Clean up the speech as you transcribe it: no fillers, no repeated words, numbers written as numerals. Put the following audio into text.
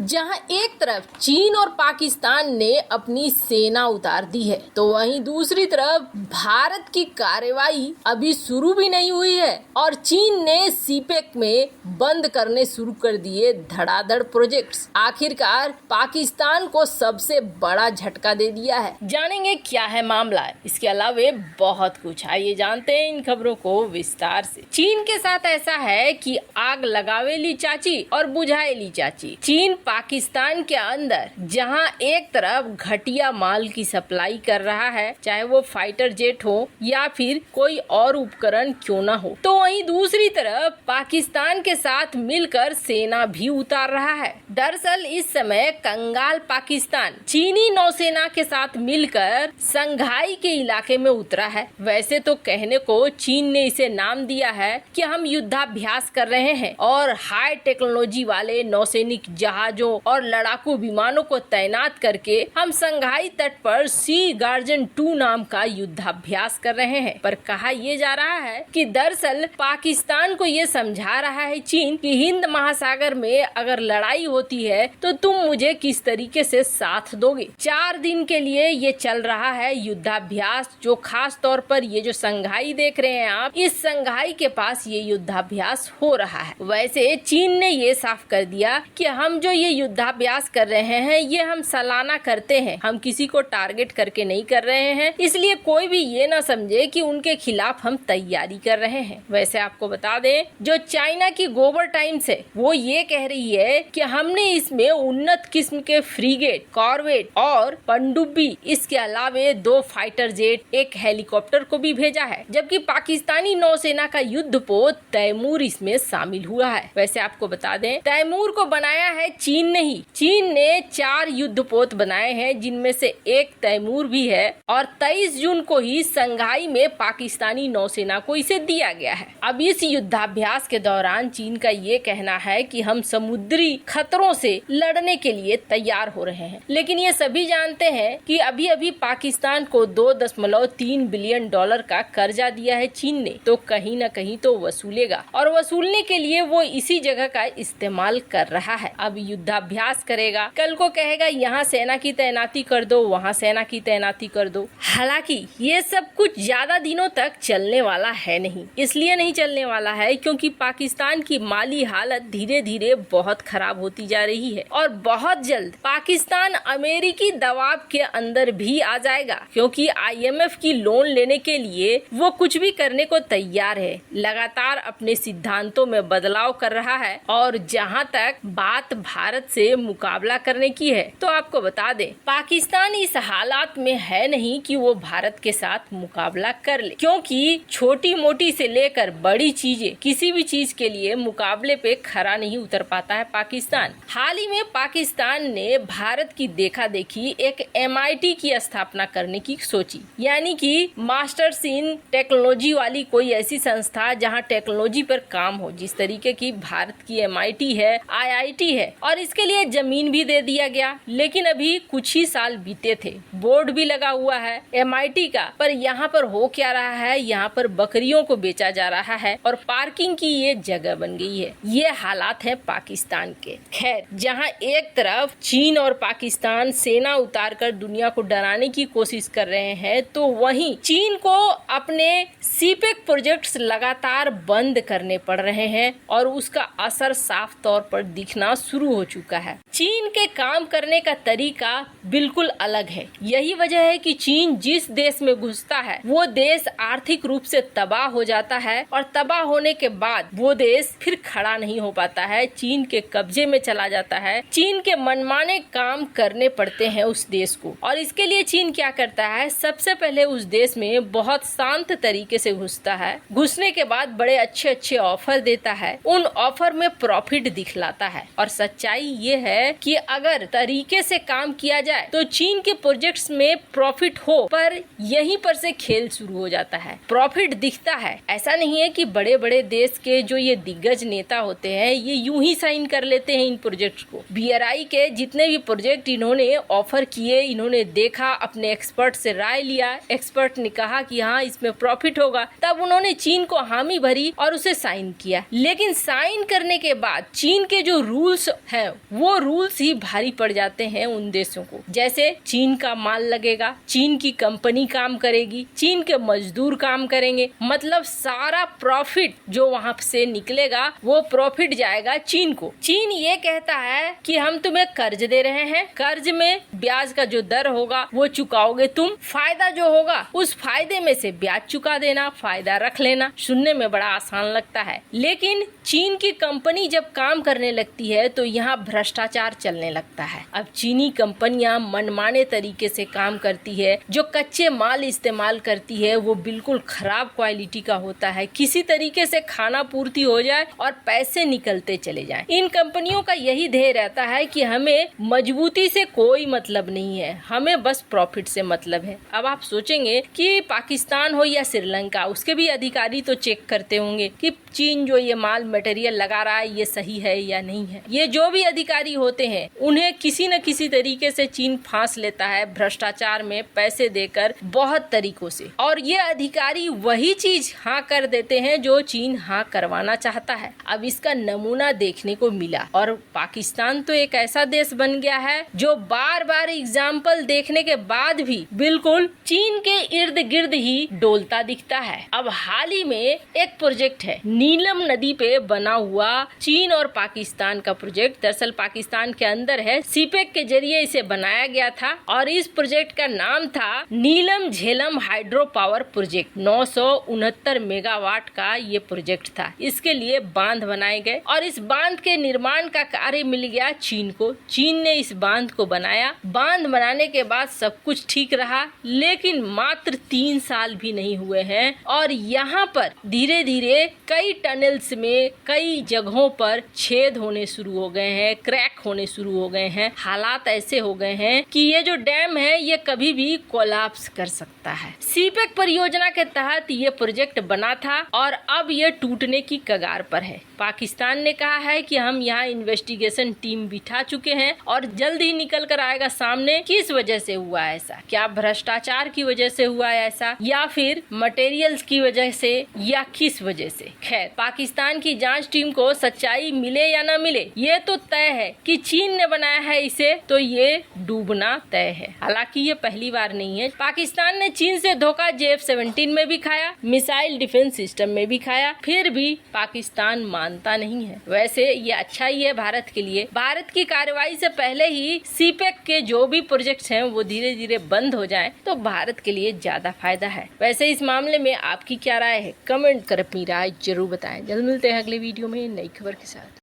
जहां एक तरफ चीन और पाकिस्तान ने अपनी सेना उतार दी है, तो वहीं दूसरी तरफ भारत की कार्रवाई अभी शुरू भी नहीं हुई है और चीन ने सीपेक में बंद करने शुरू कर दिए धड़ाधड़ प्रोजेक्ट्स। आखिरकार पाकिस्तान को सबसे बड़ा झटका दे दिया है। जानेंगे क्या है मामला, इसके अलावा बहुत कुछ। आइए जानते हैं इन खबरों को विस्तार से। चीन के साथ ऐसा है कि आग लगावेली चाची और बुझाएली चाची। चीन पाकिस्तान के अंदर जहां एक तरफ घटिया माल की सप्लाई कर रहा है, चाहे वो फाइटर जेट हो या फिर कोई और उपकरण क्यों ना हो, तो वहीं दूसरी तरफ पाकिस्तान के साथ मिलकर सेना भी उतार रहा है। दरअसल इस समय कंगाल पाकिस्तान चीनी नौसेना के साथ मिलकर संघाई के इलाके में उतरा है। वैसे तो कहने को चीन ने इसे नाम दिया है कि हम युद्धाभ्यास कर रहे हैं और हाई टेक्नोलॉजी वाले नौसैनिक जहाजों और लड़ाकू विमानों को तैनात करके हम संघाई तट पर सी गार्जन 2 नाम का युद्धाभ्यास कर रहे हैं। पर कहा यह जा रहा है कि दरअसल पाकिस्तान को ये समझा रहा है चीन कि हिंद महासागर में अगर लड़ाई होती है तो तुम मुझे किस तरीके से साथ दोगे। 4 दिन के लिए ये चल रहा है युद्धाभ्यास, जो खास तौर पर ये जो संघाई देख रहे हैं आप, इस संघाई के पास ये युद्धाभ्यास हो रहा है। वैसे चीन ने ये साफ कर दिया कि हम जो ये युद्धाभ्यास कर रहे हैं ये हम सालाना करते हैं, हम किसी को टारगेट करके नहीं कर रहे हैं, इसलिए कोई भी ये ना समझे कि उनके खिलाफ हम तैयारी कर रहे हैं। वैसे आपको बता दें, जो चाइना की गोबर टाइम्स है वो ये कह रही है कि हमने इसमें उन्नत किस्म के फ्रीगेट, कॉर्वेट और पनडुब्बी, इसके अलावे 2 फाइटर जेट, 1 हेलीकॉप्टर को भी भेजा है, जबकि पाकिस्तानी नौसेना का युद्धपोत तैमूर इसमें शामिल हुआ है। वैसे आपको बता दें, तैमूर को बनाया है चीन नहीं, चीन ने 4 युद्धपोत बनाए हैं, जिनमें से 1 तैमूर भी है और 23 जून को ही संघाई में पाकिस्तानी नौसेना को इसे दिया गया है। अब इस युद्धाभ्यास के दौरान चीन का ये कहना है कि हम समुद्री खतरों से लड़ने के लिए तैयार हो रहे हैं, लेकिन ये सभी जानते हैं कि अभी अभी पाकिस्तान को $2.3 बिलियन का कर्जा दिया है चीन ने, तो कहीं न कहीं तो वसूलेगा और वसूलने के लिए वो इसी जगह का इस्तेमाल कर रहा है। अब युद्धाभ्यास करेगा, कल को कहेगा यहाँ सेना की तैनाती कर दो, वहाँ सेना की तैनाती कर दो। हालांकि ये सब कुछ ज्यादा दिनों तक चलने वाला है नहीं। इसलिए नहीं चलने वाला है क्योंकि पाकिस्तान की माली हालत धीरे धीरे बहुत खराब होती जा रही है और बहुत जल्द पाकिस्तान अमेरिकी दबाव के अंदर भी आ जाएगा, क्योंकि IMF की लोन लेने के लिए वो कुछ भी करने को तैयार है, लगातार अपने सिद्धांतों में बदलाव कर रहा है। और जहाँ तक बात भारत से मुकाबला करने की है, तो आपको बता दें, पाकिस्तान इस हालात में है नहीं कि वो भारत के साथ मुकाबला कर ले, क्योंकि छोटी मोटी से लेकर बड़ी चीजें, किसी भी चीज के लिए मुकाबले पे खरा नहीं उतर पाता है पाकिस्तान। हाल ही में पाकिस्तान ने भारत की देखा देखी एक MIT की स्थापना करने की सोची, यानी कि मास्टर्स इन टेक्नोलॉजी वाली कोई ऐसी संस्था जहां टेक्नोलॉजी पर काम हो, जिस तरीके की भारत की MIT है, IIT है, और इसके लिए जमीन भी दे दिया गया। लेकिन अभी कुछ ही साल बीते थे, बोर्ड भी लगा हुआ है MIT का, पर यहाँ पर हो क्या रहा है, यहाँ पर बकरियों को बेचा जा रहा है और पार्किंग की ये जगह बन गई है। ये हालात है पाकिस्तान के। खैर, जहाँ एक तरफ चीन और पाकिस्तान सेना उतारकर दुनिया को डराने की कोशिश कर रहे हैं, तो वहीं चीन को अपने सीपेक प्रोजेक्ट्स लगातार बंद करने पड़ रहे हैं और उसका असर साफ तौर पर दिखना शुरू हो चुका है। चीन के काम करने का तरीका बिल्कुल अलग है। यही वजह है कि चीन जिस देश में घुसता है वो देश आर्थिक रूप से तबाह हो जाता है और तबाह होने के बाद वो देश फिर खड़ा नहीं हो पाता है, चीन के कब्जे में चला जाता है। चीन के मनमाने काम करने पड़ते हैं उस देश को, और इसके लिए चीन क्या करता है, सबसे पहले उस देश में बहुत शांत तरीके से घुसता है। घुसने के बाद बड़े अच्छे अच्छे ऑफर देता है, उन ऑफर में प्रॉफिट दिखलाता है। और सच्चाई ये है कि अगर तरीके से काम किया जाए तो चीन के प्रोजेक्ट्स में प्रॉफिट हो, पर यहीं पर से खेल शुरू हो जाता है। प्रॉफिट दिखता है, ऐसा नहीं है कि बड़े बड़े देश के जो ये दिग्गज नेता होते हैं ये यूं ही साइन कर लेते हैं इन प्रोजेक्ट्स को। BRI के जितने भी प्रोजेक्ट इन्होंने ऑफर किए, इन्होंने देखा, अपने एक्सपर्ट से राय लिया, एक्सपर्ट ने कहा कि हाँ इसमें प्रॉफिट होगा, तब उन्होंने चीन को हामी भरी और उसे साइन किया। लेकिन साइन करने के बाद चीन के जो रूल्स है हैं वो रूल्स ही भारी पड़ जाते हैं उन देशों को। जैसे चीन का माल लगेगा, चीन की कंपनी काम करेगी, चीन के मजदूर काम करेंगे, मतलब सारा प्रॉफिट जो वहाँ से निकलेगा वो प्रॉफिट जाएगा चीन को। चीन ये कहता है कि हम तुम्हें कर्ज दे रहे हैं, कर्ज में ब्याज का जो दर होगा वो चुकाओगे तुम, फायदा जो होगा उस फायदे में से ब्याज चुका देना, फायदा रख लेना। सुनने में बड़ा आसान लगता है, लेकिन चीन की कंपनी जब काम करने लगती है तो यहाँ भ्रष्टाचार चलने लगता है। अब चीनी कंपनियां मनमाने तरीके से काम करती है, जो कच्चे माल इस्तेमाल करती है वो बिल्कुल खराब क्वालिटी का होता है, किसी तरीके से खाना पूर्ति हो जाए और पैसे निकलते चले जाएं। इन कंपनियों का यही ध्येय रहता है कि हमें मजबूती से कोई मतलब नहीं है, हमें बस प्रॉफिट से मतलब है। अब आप सोचेंगे कि पाकिस्तान हो या श्रीलंका, उसके भी अधिकारी तो चेक करते होंगे कि चीन जो ये माल मटेरियल लगा रहा है ये सही है या नहीं है। ये जो भी अधिकारी होते हैं उन्हें किसी न किसी तरीके से चीन फांस लेता है भ्रष्टाचार में पैसे देकर बहुत तरीकों से, और ये अधिकारी वही चीज हाँ कर देते हैं जो चीन हाँ करवाना चाहता है। अब इसका नमूना देखने को मिला, और पाकिस्तान तो एक ऐसा देश बन गया है जो बार बार एग्जाम्पल देखने के बाद भी बिल्कुल चीन के इर्द गिर्द ही डोलता दिखता है। अब हाल ही में एक प्रोजेक्ट है नीलम नदी पे बना हुआ, चीन और पाकिस्तान का प्रोजेक्ट, दरअसल पाकिस्तान के अंदर है, सीपेक के जरिए इसे बनाया गया था और इस प्रोजेक्ट का नाम था Neelum Jhelum hydro power project. 969 megawatt का ये प्रोजेक्ट था। इसके लिए बांध बनाए गए और इस बांध के निर्माण का कार्य मिल गया चीन को। चीन ने इस बांध को बनाया, बांध बनाने के बाद सब कुछ ठीक रहा, लेकिन मात्र 3 साल भी नहीं हुए हैं और यहाँ पर धीरे धीरे कई टनल्स में कई जगहों पर छेद होने शुरू हो गए हैं, क्रैक होने शुरू हो गए हैं। हालात ऐसे हो गए हैं कि ये जो डैम है ये कभी भी कोलैप्स कर सकता है। सीपेक परियोजना के तहत ये प्रोजेक्ट बना था और अब ये टूटने की कगार पर है। पाकिस्तान ने कहा है कि हम यहाँ इन्वेस्टिगेशन टीम बिठा चुके हैं और जल्द ही निकल कर आएगा सामने किस वजह से हुआ ऐसा, क्या भ्रष्टाचार की वजह से हुआ ऐसा या फिर मटेरियल्स की वजह से या किस वजह से। खैर, पाकिस्तान की जांच टीम को सच्चाई मिले या ना मिले ये तो तय है कि चीन ने बनाया है इसे तो ये डूबना तय है। हालांकि ये पहली बार नहीं है, पाकिस्तान ने चीन से धोखा JF-17 में भी खाया, मिसाइल डिफेंस सिस्टम में भी खाया, फिर भी पाकिस्तान मानता नहीं है। वैसे ये अच्छा ही है भारत के लिए। भारत की कार्रवाई से पहले ही सीपेक के जो भी प्रोजेक्ट्स हैं वो धीरे धीरे बंद हो जाएं तो भारत के लिए ज्यादा फायदा है। वैसे इस मामले में आपकी क्या राय है, कमेंट कर अपनी राय जरूर बताएं। जल्द मिलते हैं अगले वीडियो में नई खबर के साथ।